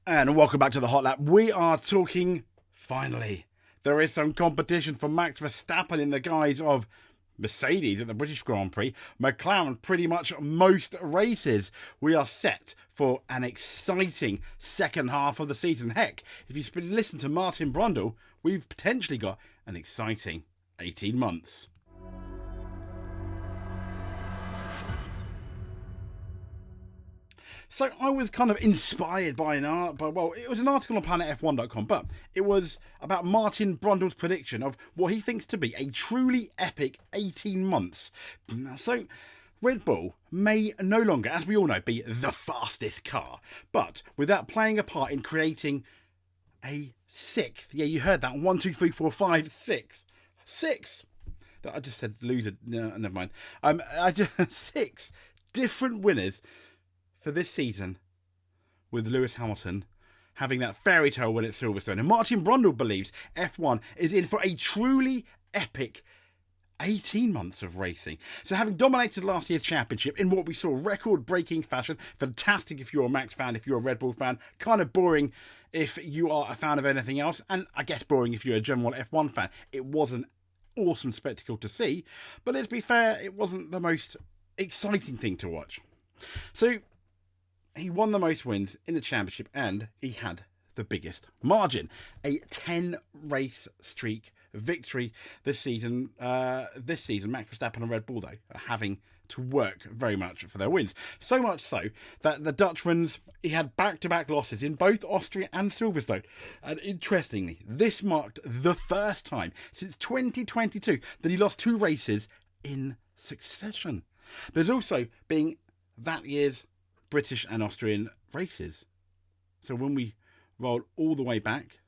And welcome back to the Hot Lap. We are talking, finally, there is some competition for Max Verstappen in the guise of Mercedes at the British Grand Prix, McLaren pretty much most races. We are set for an exciting second half of the season. Heck, if you listen to Martin Brundle, we've potentially got an exciting 18 months. So I was kind of inspired by it was an article on planetf1.com, but it was about Martin Brundle's prediction of what he thinks to be a truly epic 18 months. So Red Bull may no longer, as we all know, be the fastest car, but with that playing a part in creating a sixth, yeah, you heard that, 1, 2, 3, 4, 5, 6. I just said loser, no, never mind. Six different winners for this season, with Lewis Hamilton having that fairy tale win at Silverstone. And Martin Brundle believes F1 is in for a truly epic 18 months of racing. So having dominated last year's championship in what we saw record-breaking fashion, fantastic if you're a Max fan, if you're a Red Bull fan, kind of boring if you are a fan of anything else, and I guess boring if you're a general F1 fan. It was an awesome spectacle to see, but let's be fair, it wasn't the most exciting thing to watch. So he won the most wins in the championship and he had the biggest margin. A 10-race streak victory this season. Max Verstappen and Red Bull, though, are having to work very much for their wins. So much so that the Dutchman's, he had back-to-back losses in both Austria and Silverstone. And interestingly, this marked the first time since 2022 that he lost 2 races in succession. There's also being that year's British and Austrian races. So when we roll all the way back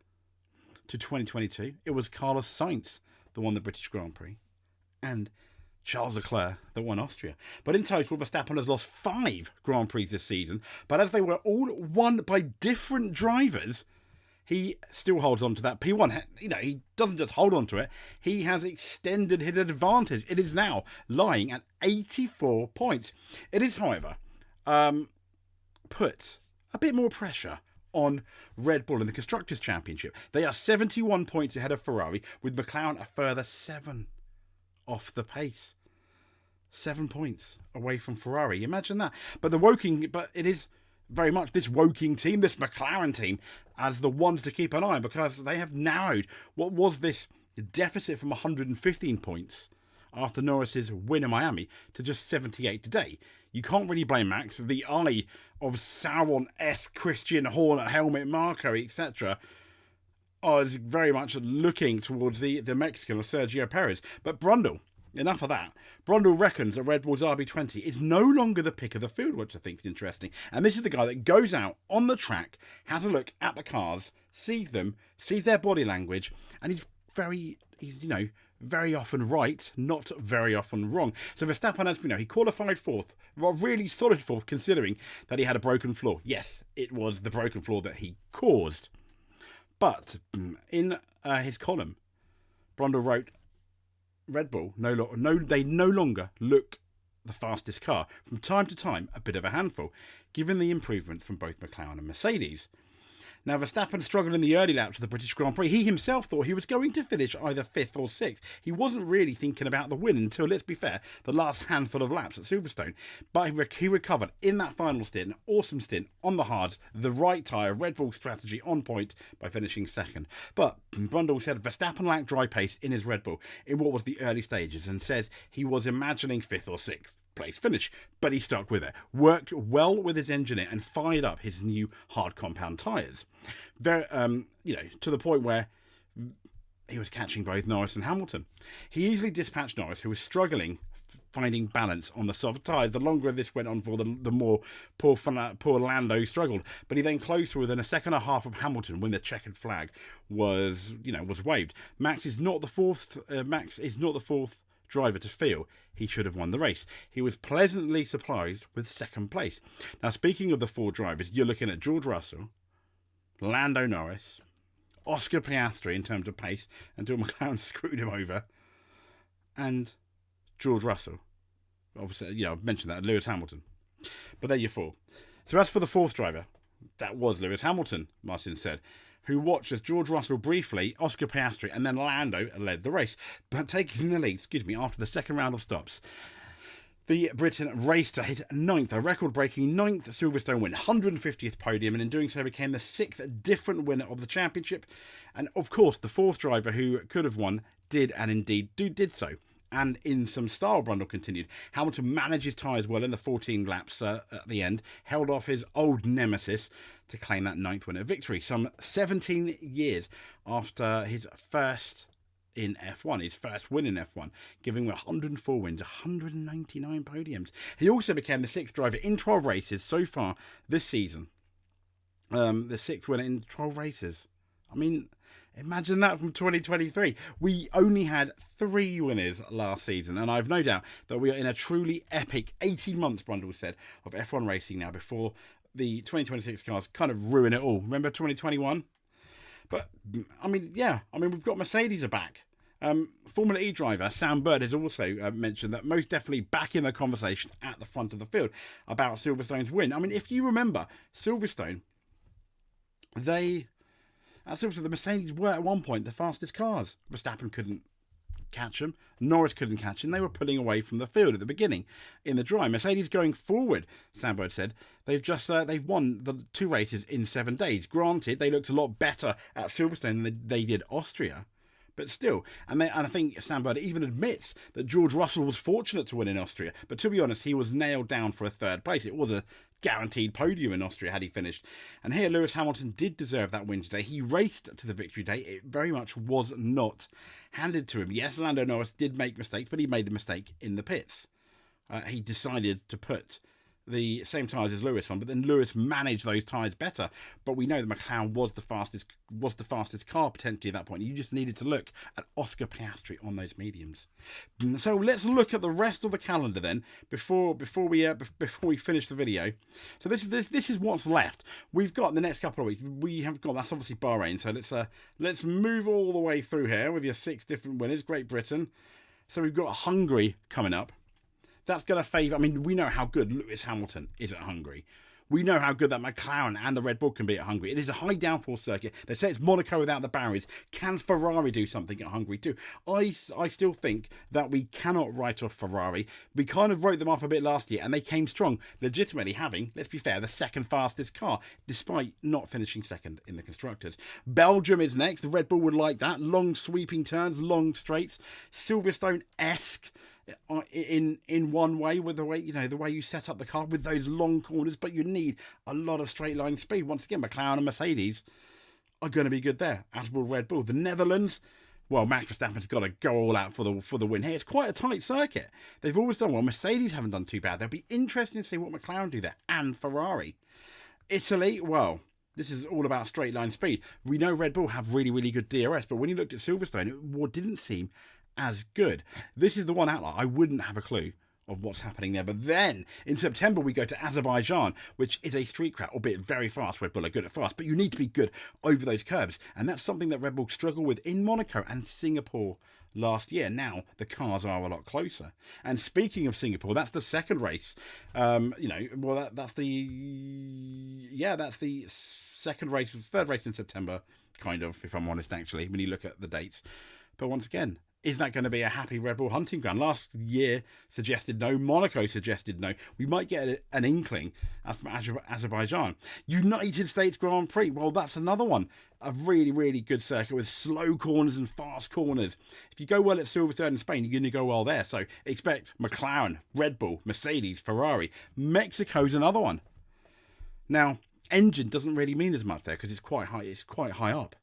to 2022, it was Carlos Sainz that won the British Grand Prix and Charles Leclerc that won Austria. But in total, Verstappen has lost 5 Grand Prix this season, but as they were all won by different drivers, he still holds on to that P1. You know, he doesn't just hold on to it, he has extended his advantage. It is now lying at 84 points. It is, however, put a bit more pressure on Red Bull in the Constructors' Championship. They are 71 points ahead of Ferrari, with McLaren a further 7 off the pace. 7 points away from Ferrari. Imagine that. But it is very much this Woking team, this McLaren team, as the ones to keep an eye on, because they have narrowed what was this deficit from 115 points after Norris's win in Miami to just 78 today. You can't really blame Max. The eye of Sauron-esque Christian Horner helmet marker, etc., is very much looking towards the Mexican of Sergio Perez. But Brundle, enough of that. Brundle reckons that Red Bull's RB20 is no longer the pick of the field, which I think is interesting. And this is the guy that goes out on the track, has a look at the cars, sees them, sees their body language, and he's very often right, not very often wrong. So Verstappen, as we know, he qualified 4th, well, really solid 4th, considering that he had a broken floor. Yes, it was the broken floor that he caused. But in his column, Brundle wrote, Red Bull, they no longer look the fastest car. From time to time, a bit of a handful, given the improvement from both McLaren and Mercedes. Now, Verstappen struggled in the early laps of the British Grand Prix. He himself thought he was going to finish either 5th or 6th. He wasn't really thinking about the win until, let's be fair, the last handful of laps at Silverstone. But he recovered in that final stint, an awesome stint on the hards, the right tyre, Red Bull strategy on point by finishing 2nd. But Brundle said Verstappen lacked dry pace in his Red Bull in what was the early stages, and says he was imagining 5th or 6th place finish, but he stuck with it, worked well with his engineer and fired up his new hard compound tyres. To the point where he was catching both Norris and Hamilton. He easily dispatched Norris, who was struggling finding balance on the soft tyre. The longer this went on for, the more poor Lando struggled. But he then closed through within a second and a half of Hamilton when the checkered flag was waved. Max is not the fourth driver to feel he should have won the race. He was pleasantly surprised with 2nd place. Now, speaking of the 4 drivers, you're looking at George Russell, Lando Norris, Oscar Piastri in terms of pace until McLaren screwed him over, and George Russell. Obviously, I've mentioned that, Lewis Hamilton. But there you're 4. So as for the 4th driver, That was Lewis Hamilton, Martin said, who watched as George Russell briefly, Oscar Piastri, and then Lando led the race, but taking the lead, after the second round of stops. The Briton raced to his ninth, a record-breaking ninth Silverstone win, 150th podium, and in doing so became the sixth different winner of the championship. And of course, the fourth driver who could have won did, and indeed did so. And in some style, Brundle continued. Hamilton managed his tyres well in the 14 laps at the end, held off his old nemesis to claim that ninth winner victory, some 17 years after his first in F1, his first win in F1, giving him 104 wins, 199 podiums. He also became the sixth driver in 12 races so far this season. The sixth winner in 12 races. I mean, imagine that from 2023. We only had 3 winners last season, and I've no doubt that we are in a truly epic 18 months, Brundle said, of F1 racing now before the 2026 cars kind of ruin it all. Remember 2021? But, I mean, we've got Mercedes are back. Formula E driver Sam Bird has also mentioned that most definitely back in the conversation at the front of the field about Silverstone's win. I mean, if you remember, Silverstone, the Mercedes were at one point the fastest cars. Verstappen couldn't catch them. Norris couldn't catch them. They were pulling away from the field at the beginning in the dry. Mercedes going forward, Sam Bird said, they've won the 2 races in 7 days. Granted, they looked a lot better at Silverstone than they did Austria. But still, and I think Sam Bird even admits that George Russell was fortunate to win in Austria. But to be honest, he was nailed down for a 3rd place. It was a guaranteed podium in Austria had he finished. And here, Lewis Hamilton did deserve that win today. He raced to the victory day. It very much was not handed to him. Yes, Lando Norris did make mistakes, but he made the mistake in the pits. He decided to put the same tyres as Lewis on, but then Lewis managed those tyres better. But we know that McLaren was the fastest car potentially at that point. You just needed to look at Oscar Piastri on those mediums. So let's look at the rest of the calendar then before we finish the video. So this is what's left. We've got the next couple of weeks. We have got, that's obviously Bahrain. So let's move all the way through here with your 6 different winners. Great Britain. So we've got Hungary coming up. That's going to favour... I mean, we know how good Lewis Hamilton is at Hungary. We know how good that McLaren and the Red Bull can be at Hungary. It is a high downforce circuit. They say it's Monaco without the barriers. Can Ferrari do something at Hungary too? I still think that we cannot write off Ferrari. We kind of wrote them off a bit last year, and they came strong, legitimately having, let's be fair, the 2nd fastest car, despite not finishing 2nd in the Constructors. Belgium is next. The Red Bull would like that. Long sweeping turns, long straights. Silverstone-esque. In one way, with the way you set up the car with those long corners, but you need a lot of straight line speed. Once again, McLaren and Mercedes are going to be good there, as will Red Bull. The Netherlands, well, Max Verstappen's got to go all out for the win here. It's quite a tight circuit. They've always done well. Mercedes haven't done too bad. They'll be interesting to see what McLaren do there, and Ferrari. Italy, well, this is all about straight line speed. We know Red Bull have really, really good DRS, but when you looked at Silverstone, it didn't seem as good. This is the one outlier. I wouldn't have a clue of what's happening there. But then in September we go to Azerbaijan, which is a street track, albeit very fast. Red Bull are good at fast, but you need to be good over those curbs, and that's something that Red Bull struggle with in Monaco and Singapore last year. Now the cars are a lot closer. And speaking of Singapore, that's the 2nd race. That's the 2nd race, 3rd race in September, kind of, if I'm honest, actually, when you look at the dates. But once again, is that going to be a happy Red Bull hunting ground? Last year suggested no. Monaco suggested no. We might get an inkling from Azerbaijan. United States Grand Prix. Well, that's another one. A really, really good circuit with slow corners and fast corners. If you go well at Silverstone in Spain, you're going to go well there. So expect McLaren, Red Bull, Mercedes, Ferrari. Mexico's another one. Now, engine doesn't really mean as much there because it's quite high. It's quite high up.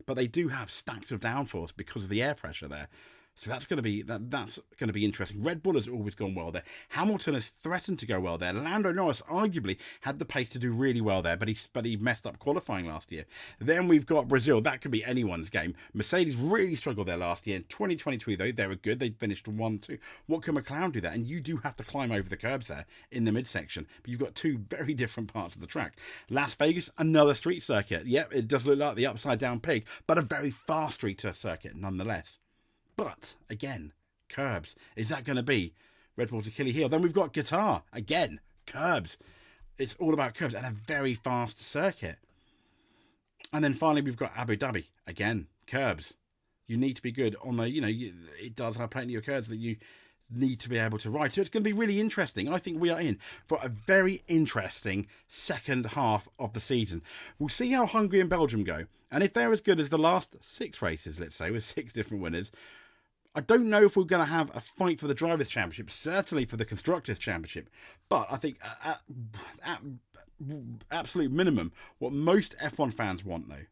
But they do have stacks of downforce because of the air pressure there. So that's going to be interesting. Red Bull has always gone well there. Hamilton has threatened to go well there. Lando Norris arguably had the pace to do really well there, but he messed up qualifying last year. Then we've got Brazil. That could be anyone's game. Mercedes really struggled there last year. In 2022, though, they were good. They finished 1-2. What can McLaren do there? And you do have to climb over the curbs there in the midsection. But you've got 2 very different parts of the track. Las Vegas, another street circuit. Yep, it does look like the upside down pig, but a very fast street circuit nonetheless. But, again, curbs. Is that going to be Red Bull's Achilles heel? Then we've got Qatar. Again, curbs. It's all about curves and a very fast circuit. And then finally, we've got Abu Dhabi. Again, curbs. You need to be good on the, it does have plenty of curves that you need to be able to ride. So it's going to be really interesting. I think we are in for a very interesting second half of the season. We'll see how Hungary and Belgium go. And if they're as good as the last 6 races, let's say, with 6 different winners, I don't know if we're going to have a fight for the Drivers' Championship, certainly for the Constructors' Championship. But I think at absolute minimum, what most F1 fans want, though,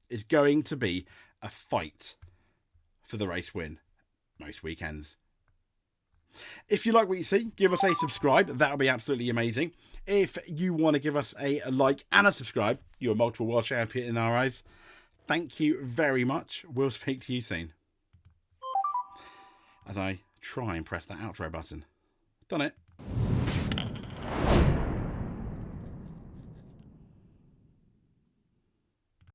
is going to be a fight for the race win most weekends. If you like what you see, give us a subscribe. That would be absolutely amazing. If you want to give us a like and a subscribe, you're a multiple world champion in our eyes. Thank you very much. We'll speak to you soon. As I try and press that outro button. Done it.